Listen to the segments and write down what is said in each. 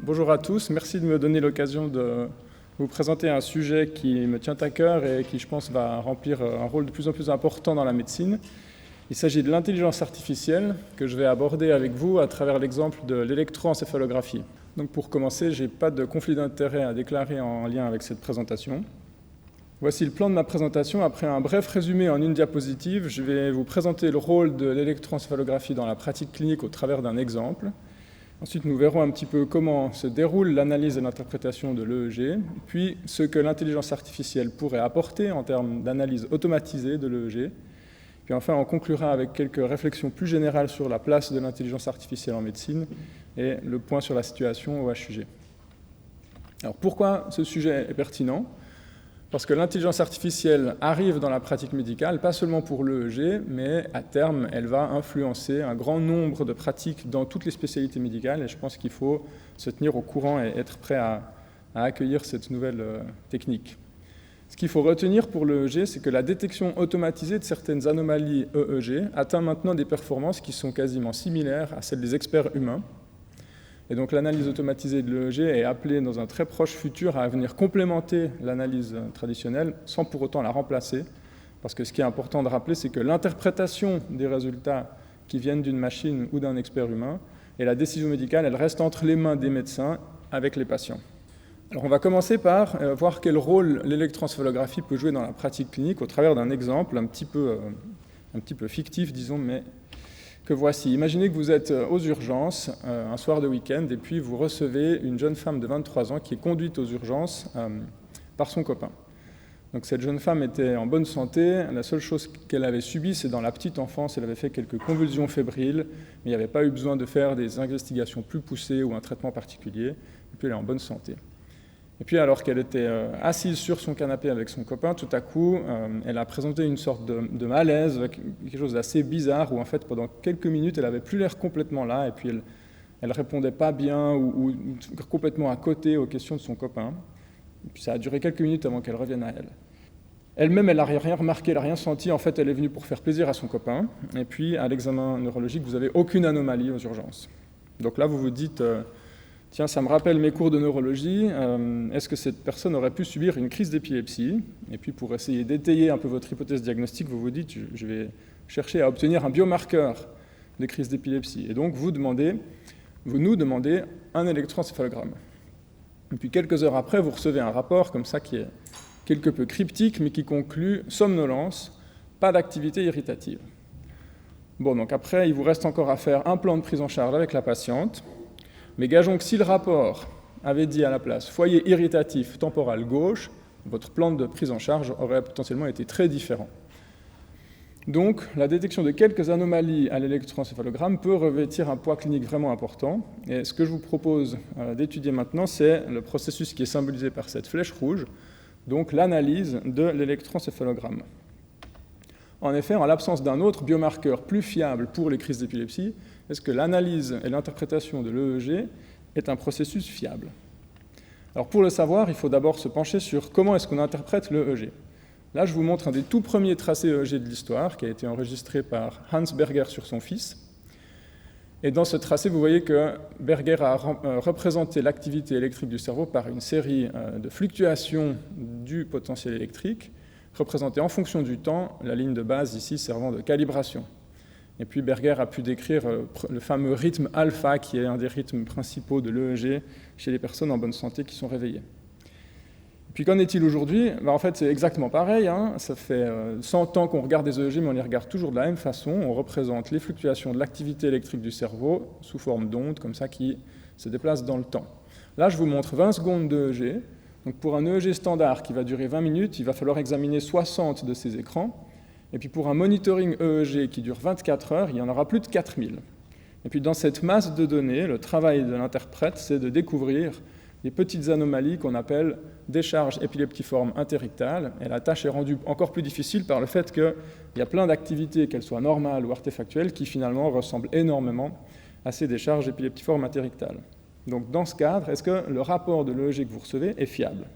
Bonjour à tous, merci de me donner l'occasion de vous présenter un sujet qui me tient à cœur et qui, je pense, va remplir un rôle de plus en plus important dans la médecine. Il s'agit de l'intelligence artificielle que je vais aborder avec vous à travers l'exemple de l'électroencéphalographie. Donc pour commencer, je n'ai pas de conflit d'intérêt à déclarer en lien avec cette présentation. Voici le plan de ma présentation. Après un bref résumé en une diapositive, je vais vous présenter le rôle de l'électroencéphalographie dans la pratique clinique au travers d'un exemple. Ensuite, nous verrons un petit peu comment se déroule l'analyse et l'interprétation de l'EEG, puis ce que l'intelligence artificielle pourrait apporter en termes d'analyse automatisée de l'EEG. Puis enfin, on conclura avec quelques réflexions plus générales sur la place de l'intelligence artificielle en médecine et le point sur la situation au HUG. Alors pourquoi ce sujet est pertinent ? Parce que l'intelligence artificielle arrive dans la pratique médicale, pas seulement pour l'EEG, mais à terme, elle va influencer un grand nombre de pratiques dans toutes les spécialités médicales, et je pense qu'il faut se tenir au courant et être prêt à accueillir cette nouvelle technique. Ce qu'il faut retenir pour l'EEG, c'est que la détection automatisée de certaines anomalies EEG atteint maintenant des performances qui sont quasiment similaires à celles des experts humains. Et donc l'analyse automatisée de l'EEG est appelée dans un très proche futur à venir complémenter l'analyse traditionnelle sans pour autant la remplacer. Parce que ce qui est important de rappeler, c'est que l'interprétation des résultats qui viennent d'une machine ou d'un expert humain et la décision médicale, elle reste entre les mains des médecins avec les patients. Alors on va commencer par voir quel rôle l'électroencéphalographie peut jouer dans la pratique clinique au travers d'un exemple un petit peu fictif, disons, mais que voici. Imaginez que vous êtes aux urgences un soir de week-end et puis vous recevez une jeune femme de 23 ans qui est conduite aux urgences par son copain. Donc cette jeune femme était en bonne santé, la seule chose qu'elle avait subie, c'est dans la petite enfance, elle avait fait quelques convulsions fébriles, mais il n'y avait pas eu besoin de faire des investigations plus poussées ou un traitement particulier, et puis elle est en bonne santé. Et puis alors qu'elle était assise sur son canapé avec son copain, tout à coup, elle a présenté une sorte de malaise, quelque chose d'assez bizarre, où en fait pendant quelques minutes, elle n'avait plus l'air complètement là, et puis elle répondait pas bien ou complètement à côté aux questions de son copain. Et puis ça a duré quelques minutes avant qu'elle revienne à elle. Elle-même, elle n'a rien remarqué, elle n'a rien senti, en fait elle est venue pour faire plaisir à son copain, et puis à l'examen neurologique, vous n'avez aucune anomalie aux urgences. Donc là, vous vous dites... Tiens, ça me rappelle mes cours de neurologie, est-ce que cette personne aurait pu subir une crise d'épilepsie ? Et puis pour essayer d'étayer un peu votre hypothèse diagnostique, vous vous dites, je vais chercher à obtenir un biomarqueur de crise d'épilepsie. Et donc vous nous demandez un électroencéphalogramme. Et puis quelques heures après, vous recevez un rapport comme ça qui est quelque peu cryptique, mais qui conclut somnolence, pas d'activité irritative. Bon, donc après, il vous reste encore à faire un plan de prise en charge avec la patiente. Mais gageons que si le rapport avait dit à la place foyer irritatif temporal gauche, votre plan de prise en charge aurait potentiellement été très différent. Donc, la détection de quelques anomalies à l'électroencéphalogramme peut revêtir un poids clinique vraiment important. Et ce que je vous propose d'étudier maintenant, c'est le processus qui est symbolisé par cette flèche rouge, donc l'analyse de l'électroencéphalogramme. En effet, en l'absence d'un autre biomarqueur plus fiable pour les crises d'épilepsie, est-ce que l'analyse et l'interprétation de l'EEG est un processus fiable ? Alors pour le savoir, il faut d'abord se pencher sur comment est-ce qu'on interprète l'EEG. Là, je vous montre un des tout premiers tracés EEG de l'histoire qui a été enregistré par Hans Berger sur son fils. Et dans ce tracé, vous voyez que Berger a représenté l'activité électrique du cerveau par une série de fluctuations du potentiel électrique, représentées en fonction du temps, la ligne de base ici servant de calibration. Et puis Berger a pu décrire le fameux rythme alpha, qui est un des rythmes principaux de l'EEG chez les personnes en bonne santé qui sont réveillées. Et puis qu'en est-il aujourd'hui ? En fait, c'est exactement pareil. Ça fait 100 ans qu'on regarde des EEG, mais on les regarde toujours de la même façon. On représente les fluctuations de l'activité électrique du cerveau sous forme d'ondes, comme ça, qui se déplacent dans le temps. Là, je vous montre 20 secondes d'EEG. Donc pour un EEG standard qui va durer 20 minutes, il va falloir examiner 60 de ces écrans. Et puis pour un monitoring EEG qui dure 24 heures, il y en aura plus de 4000. Et puis dans cette masse de données, le travail de l'interprète, c'est de découvrir des petites anomalies qu'on appelle décharges épileptiformes interictales. Et la tâche est rendue encore plus difficile par le fait qu'il y a plein d'activités, qu'elles soient normales ou artefactuelles, qui finalement ressemblent énormément à ces décharges épileptiformes interictales. Donc dans ce cadre, est-ce que le rapport de l'EEG que vous recevez est fiable ?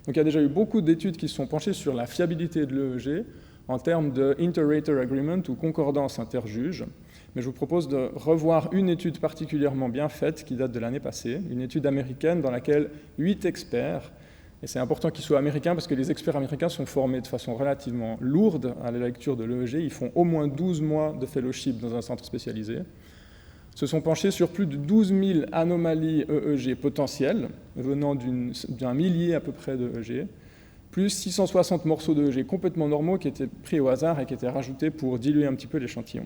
Donc il y a déjà eu beaucoup d'études qui se sont penchées sur la fiabilité de l'EEG en termes de inter-rater agreement ou concordance interjuge. Mais je vous propose de revoir une étude particulièrement bien faite qui date de l'année passée, une étude américaine dans laquelle 8 experts, et c'est important qu'ils soient américains parce que les experts américains sont formés de façon relativement lourde à la lecture de l'EEG, ils font au moins 12 mois de fellowship dans un centre spécialisé, se sont penchés sur plus de 12 000 anomalies EEG potentielles, venant d'un millier à peu près d'EEG, plus 660 morceaux d'EEG complètement normaux qui étaient pris au hasard et qui étaient rajoutés pour diluer un petit peu l'échantillon.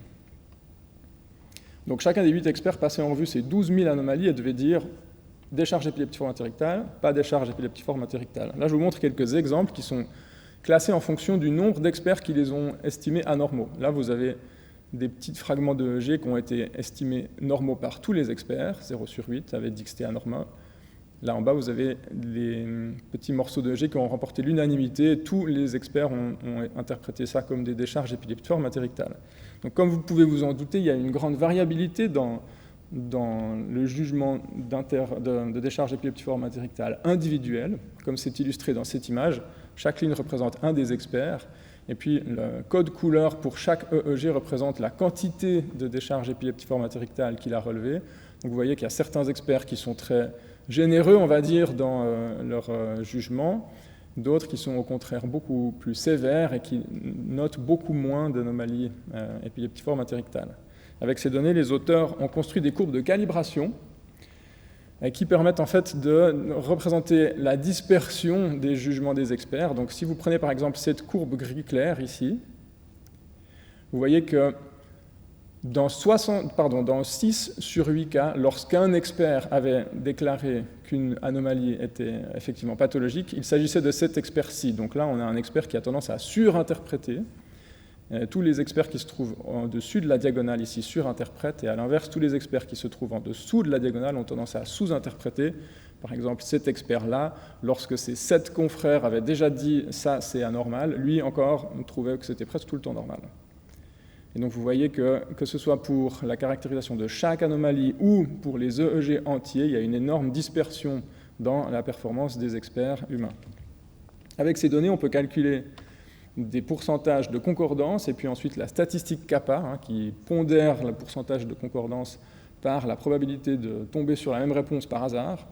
Donc chacun des 8 experts passait en revue ces 12 000 anomalies et devait dire décharge épileptiforme interictale, pas décharge épileptiforme interictale. Là, je vous montre quelques exemples qui sont classés en fonction du nombre d'experts qui les ont estimés anormaux. Là, vous avez des petits fragments d'EEG qui ont été estimés normaux par tous les experts, 0 sur 8 avait dit que c'était anormal. Là en bas, vous avez les petits morceaux d'EEG qui ont remporté l'unanimité. Tous les experts ont interprété ça comme des décharges épileptiformes interictales. Donc comme vous pouvez vous en douter, il y a une grande variabilité dans le jugement de décharge épileptiforme interictale individuelle, comme c'est illustré dans cette image. Chaque ligne représente un des experts, et puis le code couleur pour chaque EEG représente la quantité de décharge épileptiforme interictale qu'il a relevé. Donc vous voyez qu'il y a certains experts qui sont très généreux, on va dire, dans leur jugement, d'autres qui sont au contraire beaucoup plus sévères et qui notent beaucoup moins d'anomalies épileptiformes interictales. Avec ces données, les auteurs ont construit des courbes de calibration qui permettent en fait de représenter la dispersion des jugements des experts. Donc si vous prenez par exemple cette courbe gris clair ici, vous voyez que dans 6 sur 8 cas, lorsqu'un expert avait déclaré qu'une anomalie était effectivement pathologique, il s'agissait de cet expert-ci. Donc là, on a un expert qui a tendance à surinterpréter. Tous les experts qui se trouvent en dessus de la diagonale ici surinterprètent, et à l'inverse, tous les experts qui se trouvent en dessous de la diagonale ont tendance à sous-interpréter. Par exemple, cet expert-là, lorsque ses 7 confrères avaient déjà dit « ça, c'est anormal », lui encore trouvait que c'était presque tout le temps normal. Et donc vous voyez que ce soit pour la caractérisation de chaque anomalie ou pour les EEG entiers, il y a une énorme dispersion dans la performance des experts humains. Avec ces données, on peut calculer des pourcentages de concordance et puis ensuite la statistique kappa qui pondère le pourcentage de concordance par la probabilité de tomber sur la même réponse par hasard.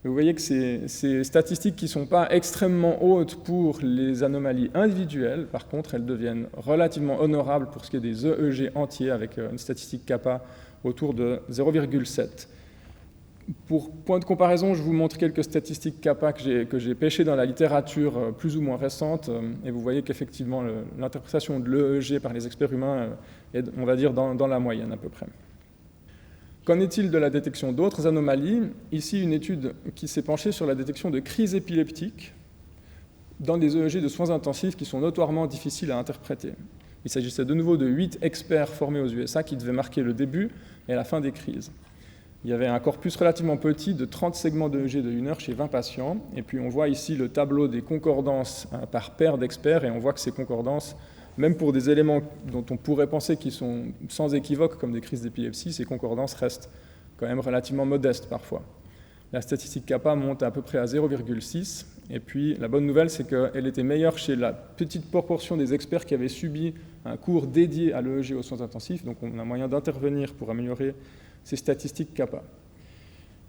Vous voyez que ces statistiques qui ne sont pas extrêmement hautes pour les anomalies individuelles, par contre, elles deviennent relativement honorables pour ce qui est des EEG entiers, avec une statistique kappa autour de 0,7. Pour point de comparaison, je vous montre quelques statistiques kappa que j'ai pêchées dans la littérature plus ou moins récente, et vous voyez qu'effectivement, l'interprétation de l'EEG par les experts humains est, on va dire, dans la moyenne à peu près. Qu'en est-il de la détection d'autres anomalies? Ici, une étude qui s'est penchée sur la détection de crises épileptiques dans des EEG de soins intensifs qui sont notoirement difficiles à interpréter. Il s'agissait de nouveau de 8 experts formés aux USA qui devaient marquer le début et la fin des crises. Il y avait un corpus relativement petit de 30 segments d'EEG de 1 heure chez 20 patients, et puis on voit ici le tableau des concordances par paire d'experts, et on voit que ces concordances, même pour des éléments dont on pourrait penser qu'ils sont sans équivoque, comme des crises d'épilepsie, ces concordances restent quand même relativement modestes parfois. La statistique kappa monte à peu près à 0,6, et puis la bonne nouvelle, c'est qu'elle était meilleure chez la petite proportion des experts qui avaient subi un cours dédié à l'EEG aux soins intensifs, donc on a moyen d'intervenir pour améliorer ces statistiques kappa.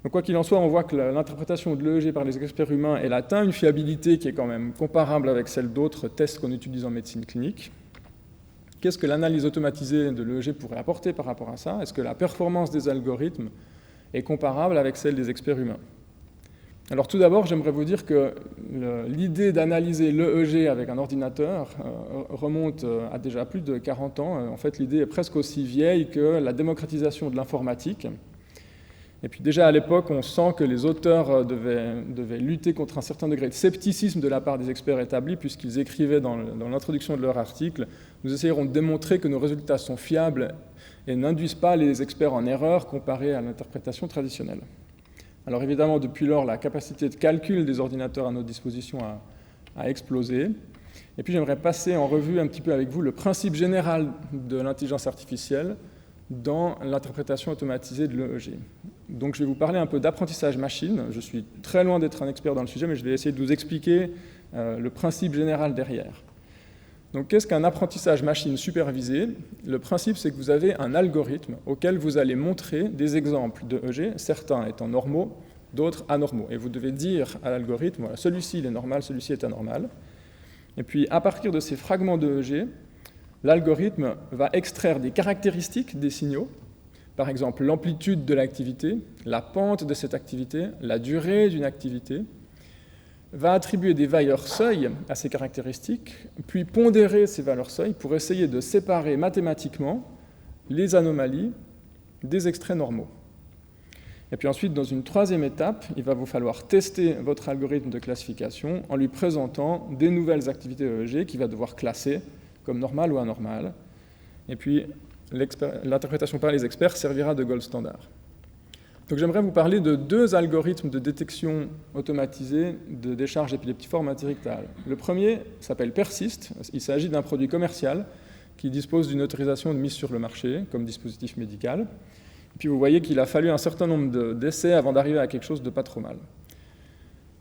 Donc quoi qu'il en soit, on voit que l'interprétation de l'EEG par les experts humains, elle atteint une fiabilité qui est quand même comparable avec celle d'autres tests qu'on utilise en médecine clinique. Qu'est-ce que l'analyse automatisée de l'EEG pourrait apporter par rapport à ça? Est-ce que la performance des algorithmes est comparable avec celle des experts humains? Alors tout d'abord, j'aimerais vous dire que l'idée d'analyser l'EEG avec un ordinateur remonte à déjà plus de 40 ans. En fait, l'idée est presque aussi vieille que la démocratisation de l'informatique. Et puis déjà à l'époque, on sent que les auteurs devaient lutter contre un certain degré de scepticisme de la part des experts établis, puisqu'ils écrivaient dans l'introduction de leur article « Nous essayerons de démontrer que nos résultats sont fiables et n'induisent pas les experts en erreur comparés à l'interprétation traditionnelle ». Alors évidemment, depuis lors, la capacité de calcul des ordinateurs à notre disposition a explosé. Et puis j'aimerais passer en revue un petit peu avec vous le principe général de l'intelligence artificielle dans l'interprétation automatisée de l'EEG. Donc je vais vous parler un peu d'apprentissage machine. Je suis très loin d'être un expert dans le sujet, mais je vais essayer de vous expliquer le principe général derrière. Donc qu'est-ce qu'un apprentissage machine supervisé? Le principe, c'est que vous avez un algorithme auquel vous allez montrer des exemples de EG, certains étant normaux, d'autres anormaux. Et vous devez dire à l'algorithme, voilà, celui-ci il est normal, celui-ci est anormal. Et puis à partir de ces fragments de EG, l'algorithme va extraire des caractéristiques des signaux, par exemple l'amplitude de l'activité, la pente de cette activité, la durée d'une activité, va attribuer des valeurs seuil à ces caractéristiques, puis pondérer ces valeurs seuil pour essayer de séparer mathématiquement les anomalies des extraits normaux. Et puis ensuite, dans une troisième étape, il va vous falloir tester votre algorithme de classification en lui présentant des nouvelles activités EEG qu'il va devoir classer comme normales ou anormales. Et puis, l'interprétation par les experts servira de gold standard. Donc j'aimerais vous parler de deux algorithmes de détection automatisée de décharge épileptiforme interictale. Le premier s'appelle PERSIST. Il s'agit d'un produit commercial qui dispose d'une autorisation de mise sur le marché comme dispositif médical. Et puis vous voyez qu'il a fallu un certain nombre d'essais avant d'arriver à quelque chose de pas trop mal.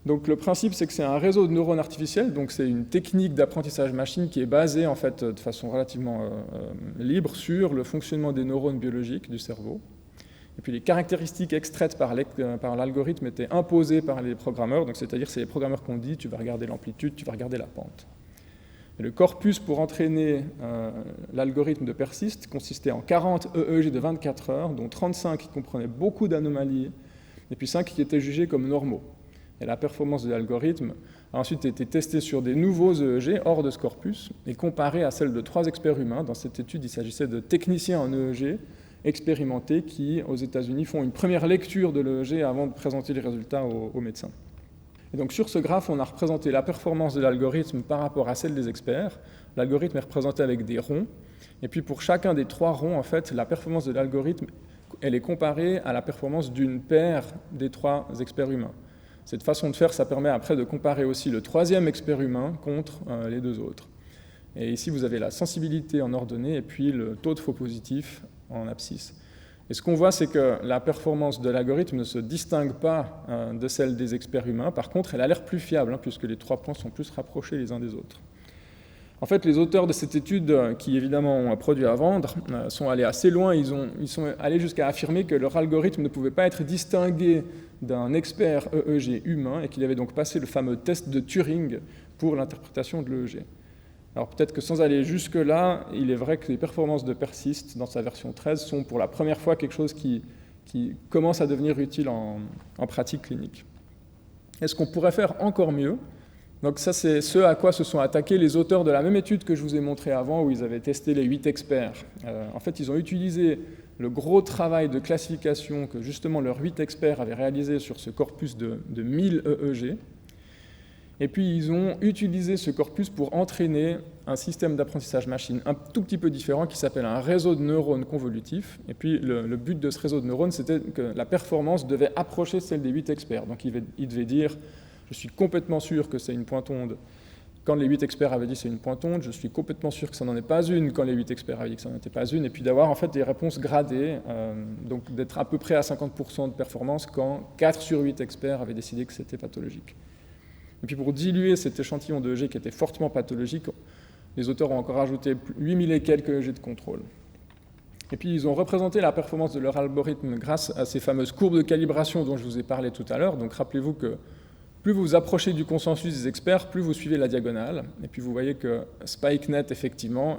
Donc le principe, c'est que c'est un réseau de neurones artificiels, donc c'est une technique d'apprentissage machine qui est basée en fait de façon relativement libre sur le fonctionnement des neurones biologiques du cerveau. Et puis les caractéristiques extraites par l'algorithme étaient imposées par les programmeurs, donc c'est-à-dire c'est les programmeurs qui ont dit tu vas regarder l'amplitude, tu vas regarder la pente. Et le corpus pour entraîner l'algorithme de PERSIST consistait en 40 EEG de 24 heures, dont 35 qui comprenaient beaucoup d'anomalies, et puis 5 qui étaient jugés comme normaux. Et la performance de l'algorithme a ensuite été testée sur des nouveaux EEG hors de ce corpus et comparée à celle de 3 experts humains. Dans cette étude, il s'agissait de techniciens en EEG expérimentés qui, aux États-Unis, font une première lecture de l'EEG avant de présenter les résultats aux médecins. Et donc sur ce graphe, on a représenté la performance de l'algorithme par rapport à celle des experts. L'algorithme est représenté avec des ronds. Et puis pour chacun des 3 ronds, en fait, la performance de l'algorithme, elle est comparée à la performance d'une paire des 3 experts humains. Cette façon de faire, ça permet après de comparer aussi le 3e expert humain contre les 2 autres. Et ici, vous avez la sensibilité en ordonnée et puis le taux de faux positif en abscisse. Et ce qu'on voit, c'est que la performance de l'algorithme ne se distingue pas de celle des experts humains. Par contre, elle a l'air plus fiable, puisque les 3 points sont plus rapprochés les uns des autres. En fait, les auteurs de cette étude, qui évidemment ont un produit à vendre, sont allés assez loin. Ils sont allés jusqu'à affirmer que leur algorithme ne pouvait pas être distingué d'un expert EEG humain et qu'il avait donc passé le fameux test de Turing pour l'interprétation de l'EEG. Alors peut-être que sans aller jusque-là, il est vrai que les performances de PERSIST dans sa version 13 sont pour la première fois quelque chose qui commence à devenir utile en pratique clinique. Est-ce qu'on pourrait faire encore mieux? Donc ça, c'est ce à quoi se sont attaqués les auteurs de la même étude que je vous ai montré avant, où ils avaient testé les 8 experts. En fait, ils ont utilisé le gros travail de classification que justement leurs 8 experts avaient réalisé sur ce corpus de 1000 EEG. Et puis, ils ont utilisé ce corpus pour entraîner un système d'apprentissage machine un tout petit peu différent qui s'appelle un réseau de neurones convolutifs. Et puis, le but de ce réseau de neurones, c'était que la performance devait approcher celle des 8 experts. Donc, il devait dire, je suis complètement sûr que c'est une pointe onde. Quand les 8 experts avaient dit c'est une pointe onde, je suis complètement sûr que ça n'en est pas une quand les 8 experts avaient dit que ça n'en était pas une. Et puis d'avoir en fait des réponses gradées, donc d'être à peu près à 50% de performance quand 4 sur 8 experts avaient décidé que c'était pathologique. Et puis pour diluer cet échantillon de EEG qui était fortement pathologique, les auteurs ont encore ajouté 8000 et quelques EEG de contrôle. Et puis ils ont représenté la performance de leur algorithme grâce à ces fameuses courbes de calibration dont je vous ai parlé tout à l'heure. Donc rappelez-vous que plus vous vous approchez du consensus des experts, plus vous suivez la diagonale. Et puis vous voyez que SpikeNet, effectivement,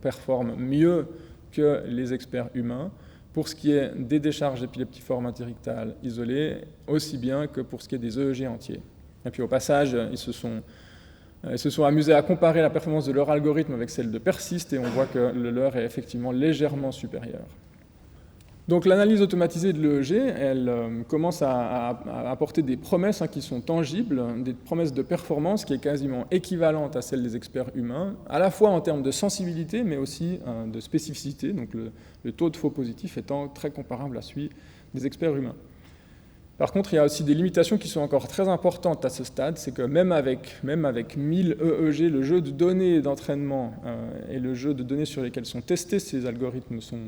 performe mieux que les experts humains pour ce qui est des décharges épileptiformes interictales isolées, aussi bien que pour ce qui est des EEG entiers. Et puis au passage, ils se sont amusés à comparer la performance de leur algorithme avec celle de PERSIST, et on voit que le leur est effectivement légèrement supérieur. Donc l'analyse automatisée de l'EEG, elle commence à apporter des promesses qui sont tangibles, des promesses de performance qui est quasiment équivalente à celle des experts humains, à la fois en termes de sensibilité, mais aussi de spécificité, donc le taux de faux positif étant très comparable à celui des experts humains. Par contre, il y a aussi des limitations qui sont encore très importantes à ce stade, c'est que même avec 1000 EEG, le jeu de données d'entraînement et le jeu de données sur lesquels sont testés ces algorithmes sont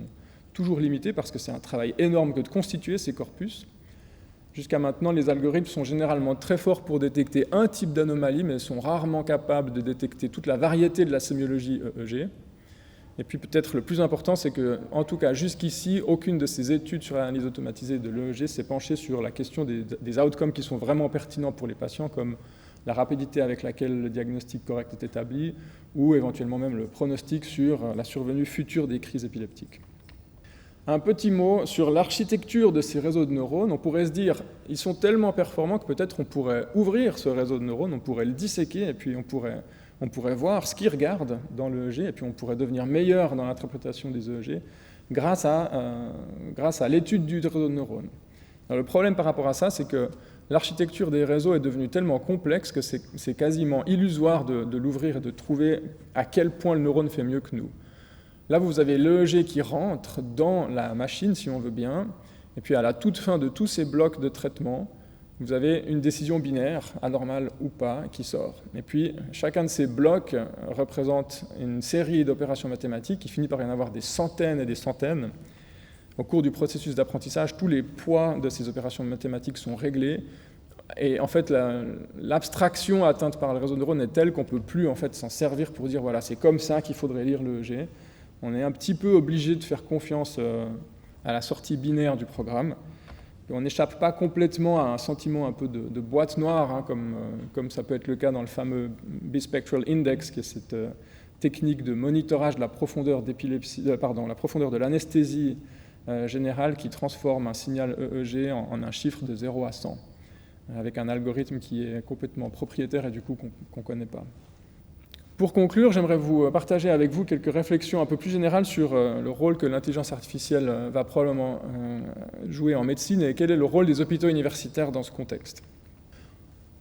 toujours limités parce que c'est un travail énorme que de constituer ces corpus. Jusqu'à maintenant, les algorithmes sont généralement très forts pour détecter un type d'anomalie, mais sont rarement capables de détecter toute la variété de la sémiologie EEG. Et puis peut-être le plus important, c'est que, en tout cas jusqu'ici, aucune de ces études sur l'analyse automatisée de l'EEG s'est penchée sur la question des outcomes qui sont vraiment pertinents pour les patients, comme la rapidité avec laquelle le diagnostic correct est établi, ou éventuellement même le pronostic sur la survenue future des crises épileptiques. Un petit mot sur l'architecture de ces réseaux de neurones. On pourrait se dire, ils sont tellement performants que peut-être on pourrait ouvrir ce réseau de neurones, on pourrait le disséquer, et puis on pourrait voir ce qu'ils regardent dans l'EEG, et puis on pourrait devenir meilleur dans l'interprétation des EEG grâce à l'étude du réseau de neurones. Alors, le problème par rapport à ça, c'est que l'architecture des réseaux est devenue tellement complexe que c'est quasiment illusoire de l'ouvrir et de trouver à quel point le neurone fait mieux que nous. Là, vous avez l'EEG qui rentre dans la machine, si on veut bien, et puis à la toute fin de tous ces blocs de traitement, vous avez une décision binaire, anormale ou pas, qui sort. Et puis, chacun de ces blocs représente une série d'opérations mathématiques qui finit par y en avoir des centaines et des centaines. Au cours du processus d'apprentissage, tous les poids de ces opérations mathématiques sont réglés. Et en fait, l'abstraction atteinte par le réseau de neurones est telle qu'on ne peut plus en fait, s'en servir pour dire voilà, c'est comme ça qu'il faudrait lire l'EEG. On est un petit peu obligé de faire confiance à la sortie binaire du programme. Et on n'échappe pas complètement à un sentiment un peu de boîte noire, hein, comme ça peut être le cas dans le fameux Bispectral Index, qui est cette technique de monitorage de la profondeur la profondeur de l'anesthésie générale qui transforme un signal EEG en un chiffre de 0 à 100, avec un algorithme qui est complètement propriétaire et du coup qu'on ne connaît pas. Pour conclure, j'aimerais vous partager avec vous quelques réflexions un peu plus générales sur le rôle que l'intelligence artificielle va probablement jouer en médecine et quel est le rôle des hôpitaux universitaires dans ce contexte.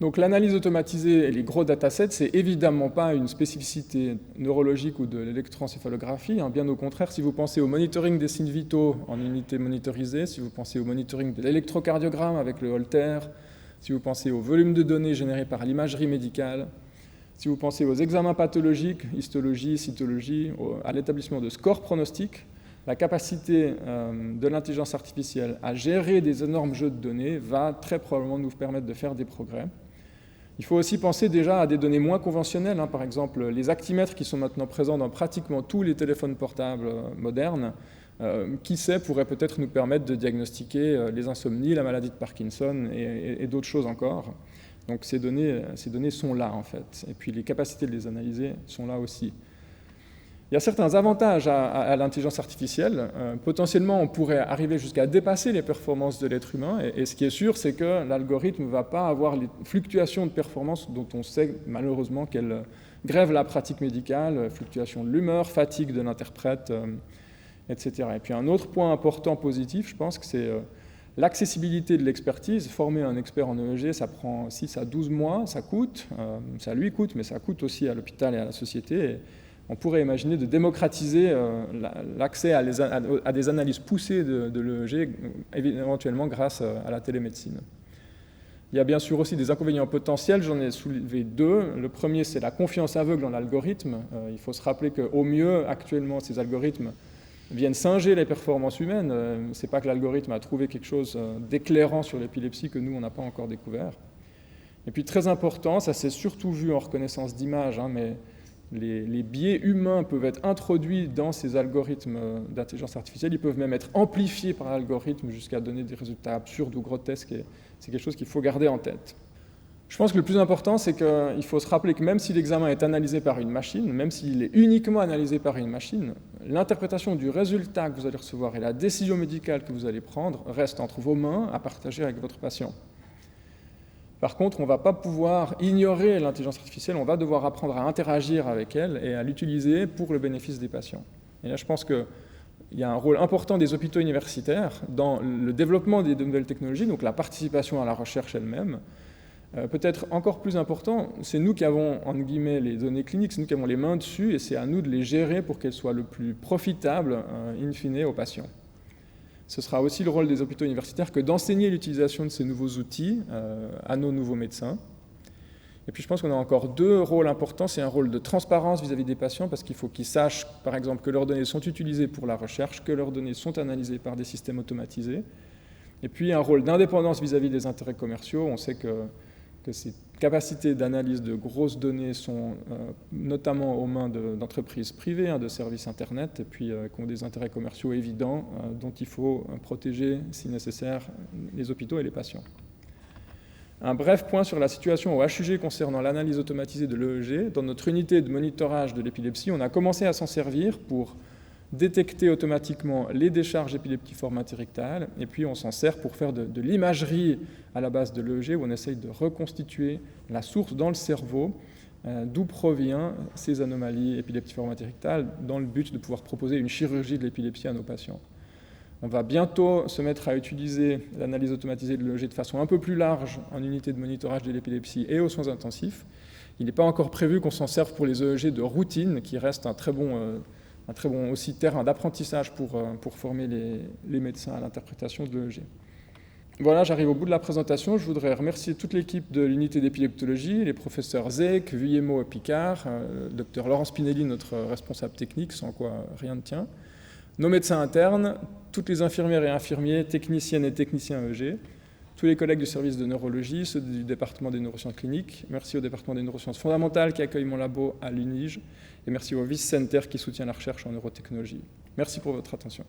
Donc l'analyse automatisée et les gros datasets, c'est évidemment pas une spécificité neurologique ou de l'électroencéphalographie, hein. Bien au contraire, si vous pensez au monitoring des signes vitaux en unité monitorisée, si vous pensez au monitoring de l'électrocardiogramme avec le Holter, si vous pensez au volume de données généré par l'imagerie médicale, si vous pensez aux examens pathologiques, histologie, cytologie, à l'établissement de scores pronostiques, la capacité de l'intelligence artificielle à gérer des énormes jeux de données va très probablement nous permettre de faire des progrès. Il faut aussi penser déjà à des données moins conventionnelles, hein, par exemple les actimètres qui sont maintenant présents dans pratiquement tous les téléphones portables modernes, qui sait, pourrait peut-être nous permettre de diagnostiquer les insomnies, la maladie de Parkinson et d'autres choses encore. Donc ces données sont là en fait, et puis les capacités de les analyser sont là aussi. Il y a certains avantages à l'intelligence artificielle. Potentiellement, on pourrait arriver jusqu'à dépasser les performances de l'être humain, et ce qui est sûr, c'est que l'algorithme ne va pas avoir les fluctuations de performance dont on sait malheureusement qu'elles grèvent la pratique médicale, fluctuations de l'humeur, fatigue de l'interprète, etc. Et puis un autre point important positif, je pense que c'est l'accessibilité de l'expertise. Former un expert en EEG, ça prend 6 à 12 mois, ça coûte, ça lui coûte, mais ça coûte aussi à l'hôpital et à la société. Et on pourrait imaginer de démocratiser l'accès à des analyses poussées de l'EEG, éventuellement grâce à la télémédecine. Il y a bien sûr aussi des inconvénients potentiels, j'en ai soulevé 2. Le premier, c'est la confiance aveugle en l'algorithme. Il faut se rappeler qu'au mieux, actuellement, ces algorithmes viennent singer les performances humaines. Ce n'est pas que l'algorithme a trouvé quelque chose d'éclairant sur l'épilepsie que nous, on n'a pas encore découvert. Et puis très important, ça s'est surtout vu en reconnaissance d'image, hein, mais les biais humains peuvent être introduits dans ces algorithmes d'intelligence artificielle. Ils peuvent même être amplifiés par l'algorithme jusqu'à donner des résultats absurdes ou grotesques. Et c'est quelque chose qu'il faut garder en tête. Je pense que le plus important, c'est qu'il faut se rappeler que même si l'examen est analysé par une machine, même s'il est uniquement analysé par une machine, l'interprétation du résultat que vous allez recevoir et la décision médicale que vous allez prendre reste entre vos mains à partager avec votre patient. Par contre, on ne va pas pouvoir ignorer l'intelligence artificielle, on va devoir apprendre à interagir avec elle et à l'utiliser pour le bénéfice des patients. Et là, je pense qu'il y a un rôle important des hôpitaux universitaires dans le développement des nouvelles technologies, donc la participation à la recherche elle-même. Peut-être encore plus important, c'est nous qui avons, entre guillemets, les données cliniques, c'est nous qui avons les mains dessus, et c'est à nous de les gérer pour qu'elles soient le plus profitables, in fine, aux patients. Ce sera aussi le rôle des hôpitaux universitaires que d'enseigner l'utilisation de ces nouveaux outils à nos nouveaux médecins. Et puis je pense qu'on a encore 2 rôles importants. C'est un rôle de transparence vis-à-vis des patients, parce qu'il faut qu'ils sachent, par exemple, que leurs données sont utilisées pour la recherche, que leurs données sont analysées par des systèmes automatisés. Et puis un rôle d'indépendance vis-à-vis des intérêts commerciaux. On sait que ces capacités d'analyse de grosses données sont notamment aux mains d'entreprises privées, de services Internet, et puis qui ont des intérêts commerciaux évidents dont il faut protéger, si nécessaire, les hôpitaux et les patients. Un bref point sur la situation au HUG concernant l'analyse automatisée de l'EEG. Dans notre unité de monitorage de l'épilepsie, on a commencé à s'en servir pour détecter automatiquement les décharges épileptiformes interictales, et puis on s'en sert pour faire de l'imagerie à la base de l'EEG, où on essaye de reconstituer la source dans le cerveau, d'où proviennent ces anomalies épileptiformes interictales, dans le but de pouvoir proposer une chirurgie de l'épilepsie à nos patients. On va bientôt se mettre à utiliser l'analyse automatisée de l'EEG de façon un peu plus large en unité de monitorage de l'épilepsie et aux soins intensifs. Il n'est pas encore prévu qu'on s'en serve pour les EEG de routine, qui restent un très bon aussi terrain d'apprentissage pour former les médecins à l'interprétation de l'EEG. Voilà, j'arrive au bout de la présentation. Je voudrais remercier toute l'équipe de l'unité d'épileptologie, les professeurs Zek, Vuillemot et Picard, le docteur Laurent Spinelli, notre responsable technique, sans quoi rien ne tient, nos médecins internes, toutes les infirmières et infirmiers, techniciennes et techniciens EEG, tous les collègues du service de neurologie, ceux du département des neurosciences cliniques. Merci au département des neurosciences fondamentales qui accueille mon labo à l'UNIGE. Et merci au Vice Center qui soutient la recherche en neurotechnologie. Merci pour votre attention.